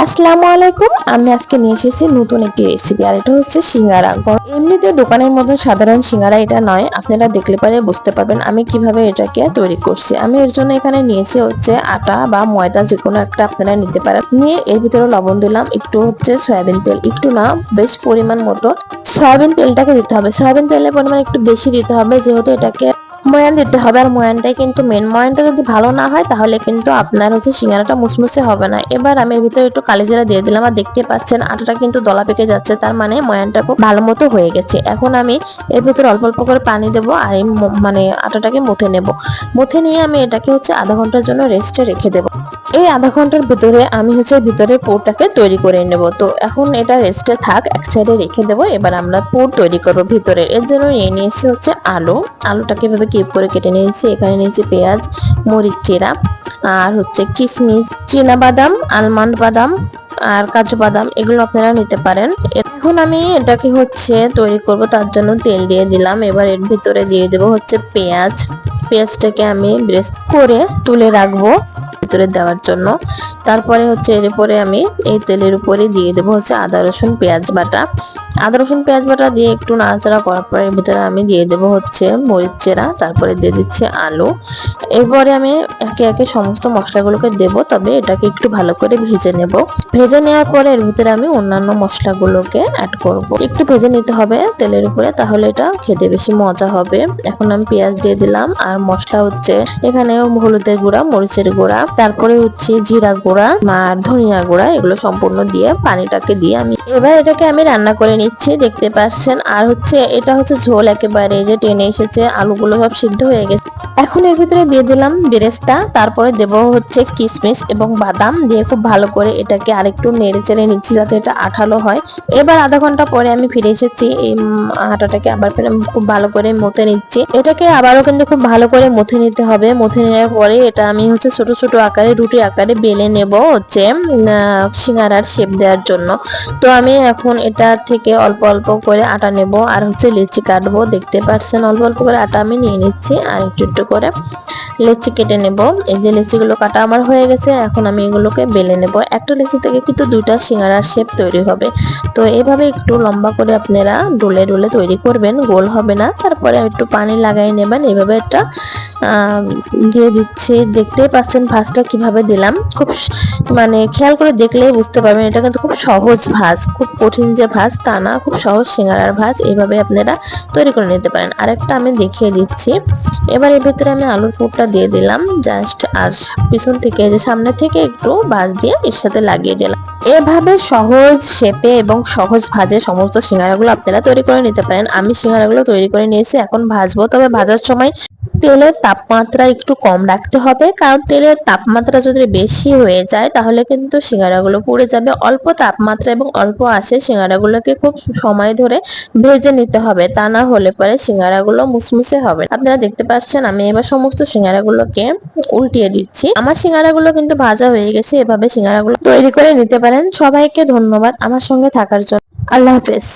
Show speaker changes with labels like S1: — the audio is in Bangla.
S1: আসসালামু আলাইকুম। আমি আজকে নিয়ে এসেছি নতুন একটি রেসিপি, আর এটা হচ্ছে সিঙ্গারা। এমনিতে দোকানের মতো সাধারণ সিঙ্গারা এটা নয়, আপনারা দেখলে পরে বুঝতে পারবেন আমি কিভাবে এটাকে তৈরি করছি। আমি এর জন্য এখানে নিয়েছি হচ্ছে আটা বা ময়দা, যে কোনো একটা আপনারা নিতে পারেন। নিয়ে এর ভিতরে লবণ দিলাম, একটু হচ্ছে সয়াবিন তেল, একটু না বেশ পরিমাণ মতো সয়াবিন তেলটাকে দিতে হবে। সয়াবিন তেলের পরিমাণ একটু বেশি দিতে হবে, যেহেতু এটাকে ময়ান দিতে হবে। আর ময়ানটাই কিন্তু মেন, ময়ানটা যদি ভালো না হয় তাহলে কিন্তু আপনার হচ্ছে সিঙ্গারাটা মুসমুসে হবে না। এবার আমি এর ভিতরে একটু কালিজিরা দিয়ে দিলাম, আর দেখতে পাচ্ছেন আটাটা কিন্তু দলা পেকে যাচ্ছে, তার মানে ময়ানটা খুব ভালো মতো হয়ে গেছে। এখন আমি এর ভিতরে অল্প অল্প করে পানি দেবো, আর এই মানে আটাটাকে মুথে নেব। মুথে নিয়ে আমি এটাকে হচ্ছে আধা ঘন্টার জন্য রেস্টে রেখে দেবো। এই আধা ঘন্টার ভিতরে আমি হচ্ছে ভিতরে পুরটাকে তৈরি করে নেব। তো এখন এটা রেস্টে থাক, এক সাইডে রেখে দেবো। এবার আমরা পুর তৈরি করবো ভিতরে। এর জন্য নিয়ে নিয়েছি হচ্ছে আলুটাকে এভাবে কিউব করে কেটে নিয়েছি। এখানে নিয়েছি পেঁয়াজ, মরিচ চেরা, আর হচ্ছে কিশমিশ, চীনা বাদাম, আলমন্ড বাদাম আর কাজু বাদাম, এগুলো আপনারা নিতে পারেন। এখন আমি এটাকে হচ্ছে তৈরি করব, তার জন্য তেল দিয়ে দিলাম। এবার এর ভিতরে দিয়ে দেবো হচ্ছে পেঁয়াজটাকে আমি ব্রেস্ট করে তুলে রাখবো ভিতরে দেওয়ার জন্য। তারপরে হচ্ছে এর উপরে আমি এই তেলের উপরে দিয়ে দেবো হচ্ছে আদা রসুন পেঁয়াজ বাটা। আদা রসুন পেঁয়াজ বাটা দিয়ে একটু নাড়াচাড়া করার পরে এর ভিতরে আমি দিয়ে দেবো হচ্ছে মরিচ চেরা, তারপরে দিয়ে দিচ্ছি আলু। এরপরে আমি একে একে সমস্ত মশলাগুলোকে দেব, তবে এটাকে একটু ভালো করে ভেজে নেব। ভেজে নেওয়ার পরে এর ভিতরে আমি অন্যান্য মশলাগুলোকে অ্যাড করব। একটু ভেজে নিতে হবে তেলের উপরে, তাহলে এটা খেতে বেশি মজা হবে। এখন আমি পেঁয়াজ দিয়ে দিলাম, আর মশলা হচ্ছে এখানে হলুদের গুঁড়া, মরিচের গুঁড়া, তারপরে হচ্ছে জিরা গুঁড়া আর ধনিয়া গুঁড়া, এগুলো সম্পূর্ণ দিয়ে পানিটাকে দিয়ে আমি এবার এটাকে আমি রান্না করে নিচ্ছি, দেখতে পাচ্ছেন। আর হচ্ছে এটা হচ্ছে ঝোল একেবারে যে টেনে এসেছে, আলুগুলো সব সিদ্ধ হয়ে গেছে। এখন এর ভিতরে দিয়ে দিলাম বেরেস্তা, তারপরে দেব হচ্ছে কিশমিশ এবং বাদাম, দিয়ে খুব ভালো করে এটাকে আরেকটু নেড়ে চেড়ে নিচ্ছি যাতে এটা আঠালো হয়। এবার আধা ঘন্টা পরে আমি ফিরে এসেছি। এই আটাটাকে আবার ফিরে খুব ভালো করে মথে নিচ্ছি। এটাকে আবারও কিন্তু খুব ভালো করে মথে নিতে হবে। মথে নেওয়ার পরে এটা আমি হচ্ছে ছোট ছোট আকারে রুটি আকারে বেলে নেব হচ্ছে সিঙ্গারার শেপ দেওয়ার জন্য। তো আমি এখন এটা থেকে অল্প অল্প করে আটা নেব, আর হচ্ছে লেচি কাটবো। দেখতে পাচ্ছেন অল্প অল্প করে আটা আমি নিয়ে নিচ্ছি, আর একটু একটু করে লেচি কেটে নেব। এই যে লেচিগুলো কাটা আমার হয়ে গেছে, এখন আমি এগুলোকে বেলে নেব। একটা লেচি থেকে কিন্তু দুইটা সিঙ্গারার শেপ তৈরি হবে। তো এইভাবে একটু লম্বা করে আপনারা ডোলে ডোলে তৈরি করবেন, গোল হবে না। তারপরে একটু পানি লাগাই নেবেন। এইভাবে একটা দিয়ে দিচ্ছি। দেখতেই পাচ্ছেন ভাঁজটা কিভাবে দিলাম, খুব মানে খেয়াল করে দেখলেই বুঝতে পারবেন এটা কিন্তু খুব সহজ ভাঁজ, খুব কঠিন যে ভাঁজ তা না, খুব সহজ সিঙ্গারার ভাঁজ। এইভাবে আপনারা তৈরি করে নিতে পারেন। আরেকটা আমি দেখিয়ে দিচ্ছি। এবার এর ভিতরে আমি আলুর পুরটা দিয়ে দিলাম জাস্ট, আর পিছন থেকে যে সামনে থেকে একটু ভাঁজ দিয়ে এর সাথে লাগিয়ে দিলাম। এভাবে সহজ শেপে এবং সহজ ভাজে সমস্ত সিঙ্গারাগুলো আপনারা তৈরি করে নিতে পারেন। আমি সিঙ্গারাগুলো তৈরি করে নিয়েছি, এখন ভাজবো। তবে ভাজার সময় তেলের তাপমাত্রা একটু কম রাখতে হবে, কারণ তেলের তাপমাত্রা যদি বেশি হয়ে যায় তাহলে কিন্তু সিঙ্গারাগুলো পুড়ে যাবে। অল্প তাপমাত্রা এবং অল্প আঁচে সিঙ্গারাগুলোকে খুব সময় ধরে ভেজে নিতে হবে, তা না হলে পরে সিঙ্গারাগুলো মুসমুসে হবে। আপনারা দেখতে পাচ্ছেন আমি এবার সমস্ত সিঙ্গারাগুলোকে উল্টিয়ে দিচ্ছি। আমার সিঙ্গারাগুলো কিন্তু ভাজা হয়ে গেছে। এভাবে সিঙ্গারাগুলো তৈরি করে নিতে পারেন। সবাইকে ধন্যবাদ আমার সঙ্গে থাকার জন্য। আল্লাহ হাফেজ।